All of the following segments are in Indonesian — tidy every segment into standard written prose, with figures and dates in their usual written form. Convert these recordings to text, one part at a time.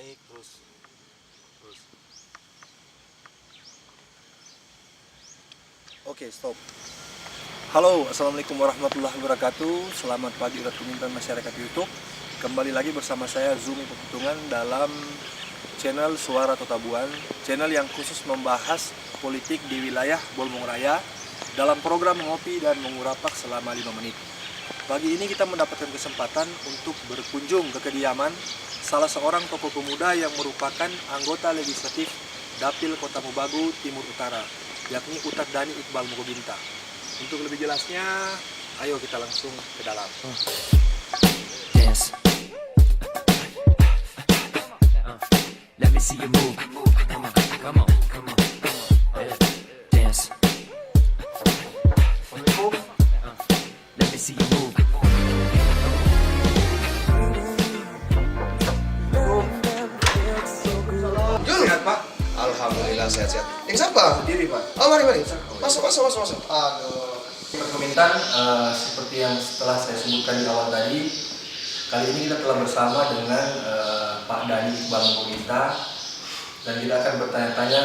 naik terus terus. Oke, stop. Halo, assalamualaikum warahmatullahi wabarakatuh. Selamat pagi urat pemimpinan masyarakat YouTube. Kembali lagi bersama saya Zumi Peputungan dalam channel Suara Totabuan, channel yang khusus membahas politik di wilayah Bolmong Raya dalam program ngopi dan mengurapak selama 5 menit. Pagi ini kita mendapatkan kesempatan untuk berkunjung ke kediaman salah seorang tokoh pemuda yang merupakan anggota legislatif Dapil Kota Mobagu Timur Utara, yakni Utak Dani Iqbal Mokobinta. Untuk lebih jelasnya, ayo kita langsung ke dalam. Dance. Let me see you move. Come on, come on, come on. Dance. Let me see you move. Sehat, Pak? Alhamdulillah sehat-sehat. Yang siapa? Sendiri, Pak. Oh, mari. Masuk. Aduh. Permintaan seperti yang setelah saya sebutkan di awal tadi, kali ini kita telah bersama dengan Pak Dani Iqbal Mokobinta dan kita akan bertanya-tanya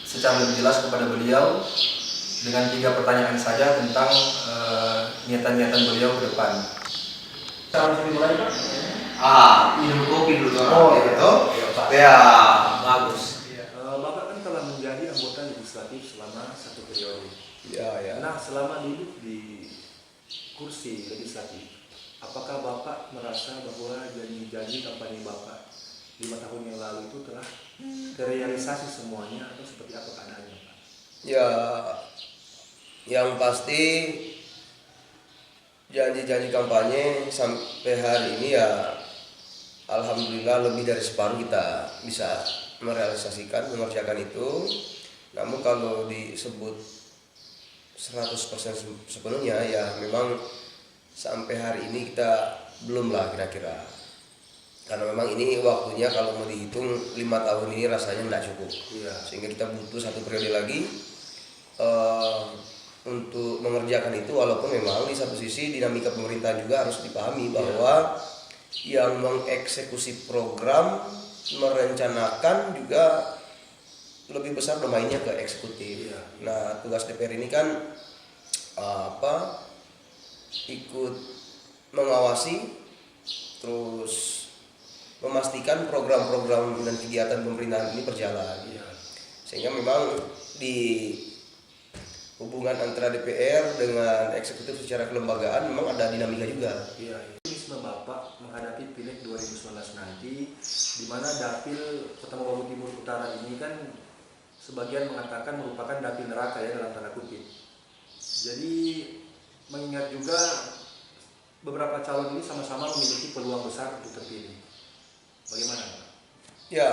secara lebih jelas kepada beliau dengan 3 pertanyaan saja tentang niatan-niatan beliau ke depan. Kita langsung dimulai, Pak? Minum kopi dulu. Oh, gitu. Iya, Pak. Ya, bagus. Bapak kan telah menjadi anggota legislatif selama 1 periode. Ya. Nah, selama duduk di kursi legislatif, apakah Bapak merasa bahwa janji-janji kampanye Bapak 5 tahun yang lalu itu telah terrealisasi semuanya atau seperti apa keadaannya, Pak? Ya, yang pasti janji-janji kampanye sampai hari ini ya alhamdulillah lebih dari separuh kita bisa mengerjakan itu. Namun kalau disebut 100% sepenuhnya ya memang sampai hari ini kita belum lah kira-kira, karena memang ini waktunya kalau mau dihitung 5 tahun ini rasanya tidak cukup. Sehingga kita butuh 1 periode lagi untuk mengerjakan itu, walaupun memang di satu sisi dinamika pemerintah juga harus dipahami bahwa yang mengeksekusi program merencanakan juga lebih besar domainnya ke eksekutif. Nah, tugas DPR ini kan ikut mengawasi terus memastikan program-program dan kegiatan pemerintahan ini berjalan. Sehingga memang di hubungan antara DPR dengan eksekutif secara kelembagaan memang ada dinamika juga. Optimisme Bapak menghadapi Pileg 2019 nanti, di mana Dapil Kota Mobagu Timur Utara ini kan sebagian mengatakan merupakan dapil neraka ya dalam tanda kutip. Jadi mengingat juga beberapa calon ini sama-sama memiliki peluang besar untuk terpilih. Bagaimana, Pak? Ya,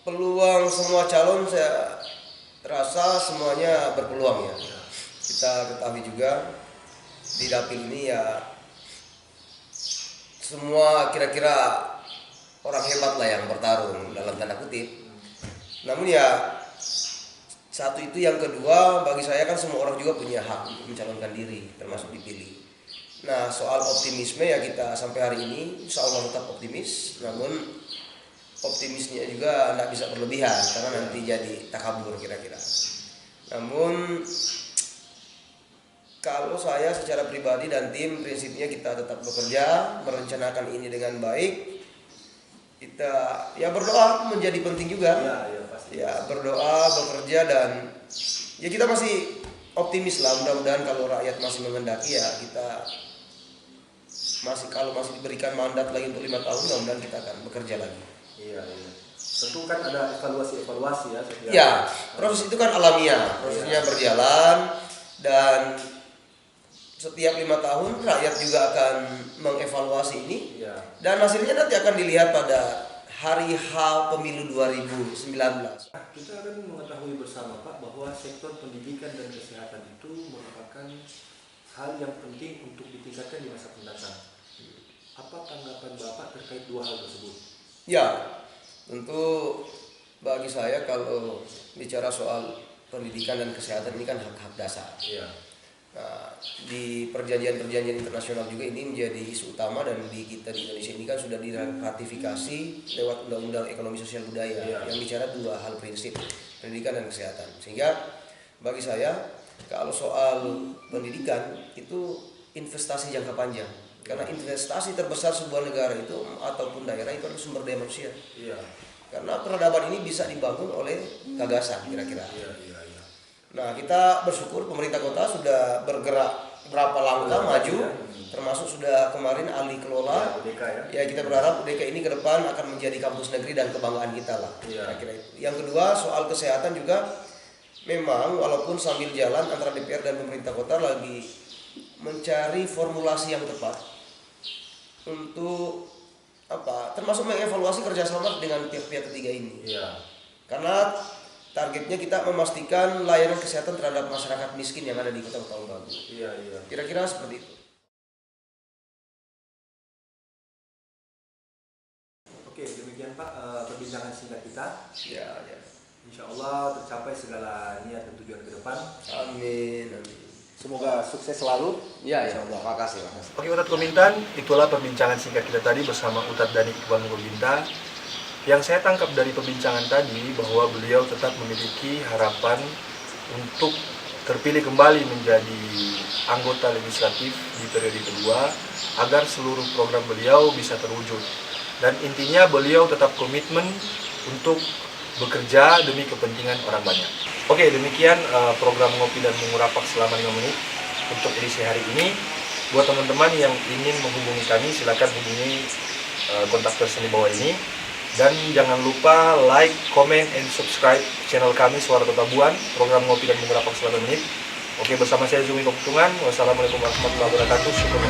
peluang semua calon saya rasa semuanya berpeluang ya. Kita ketahui juga di dapil ini ya semua kira-kira orang hebat lah yang bertarung dalam tanda kutip. Namun ya satu itu, yang kedua bagi saya kan semua orang juga punya hak untuk mencalonkan diri termasuk dipilih. Nah, soal optimisme ya kita sampai hari ini insya Allah tetap optimis, namun optimisnya juga tidak bisa berlebihan karena nanti jadi takabur kira-kira. Namun kalau saya secara pribadi dan tim prinsipnya kita tetap bekerja, merencanakan ini dengan baik. Kita ya berdoa menjadi penting juga. Pasti. Ya berdoa, bekerja, dan ya kita masih optimis lah. Mudah-mudahan kalau rakyat masih menghendaki ya kita kalau masih diberikan mandat lagi untuk 5 tahun, mudah-mudahan kita akan bekerja lagi. Tentu kan ada evaluasi ya. Ya, proses itu kan alamiah, prosesnya berjalan dan setiap 5 tahun rakyat juga akan mengevaluasi ini. Dan hasilnya nanti akan dilihat pada hari H pemilu 2019. Kita akan mengetahui bersama, Pak, bahwa sektor pendidikan dan kesehatan itu merupakan hal yang penting untuk ditingkatkan di masa mendatang. Apa tanggapan Bapak terkait 2 hal tersebut? Ya, tentu bagi saya kalau bicara soal pendidikan dan kesehatan ini kan hak-hak dasar. Nah, di perjanjian-perjanjian internasional juga ini menjadi isu utama, dan di kita di Indonesia ini kan sudah diratifikasi lewat Undang-Undang Ekonomi Sosial Budaya yang bicara dua hal prinsip, pendidikan dan kesehatan. Sehingga bagi saya kalau soal pendidikan itu investasi jangka panjang, karena investasi terbesar sebuah negara itu ataupun daerah itu adalah sumber daya manusia. Karena peradaban ini bisa dibangun oleh gagasan kira-kira. Nah, kita bersyukur pemerintah kota sudah bergerak berapa langkah maju, termasuk sudah kemarin alih kelola. Ya, kita berharap UDK ini ke depan akan menjadi kampus negeri dan kebanggaan kita lah. Kira-kira itu. Yang kedua, soal kesehatan juga memang walaupun sambil jalan antara DPR dan pemerintah kota lagi mencari formulasi yang tepat untuk termasuk mengevaluasi kerjasama dengan pihak-pihak ketiga ini. Karena targetnya kita memastikan layanan kesehatan terhadap masyarakat miskin yang ada di Kota Tahun Baru. Kira-kira seperti itu. Oke, demikian Pak perbincangan singkat kita. Ya. Insya Allah tercapai segala niat dan tujuan ke depan. Amin. Semoga sukses selalu. Ya. Makasih. Oke, Ustadz Kumintan, itulah perbincangan singkat kita tadi bersama Ustadz Dhani Iqbal Nurubinta. Yang saya tangkap dari perbincangan tadi bahwa beliau tetap memiliki harapan untuk terpilih kembali menjadi anggota legislatif di periode kedua agar seluruh program beliau bisa terwujud. Dan intinya beliau tetap komitmen untuk bekerja demi kepentingan orang banyak. Oke, demikian program Ngopi dan Mengurapak selama 5 menit untuk edisi hari ini. Buat teman-teman yang ingin menghubungi kami, silakan hubungi kontak person di bawah ini. Dan jangan lupa like, comment, and subscribe channel kami Suara Totabuan, program Ngopi dan Mengurapak selama 5 menit. Oke, bersama saya Zumi Pepetungan. Wassalamualaikum warahmatullahi wabarakatuh. Syukur.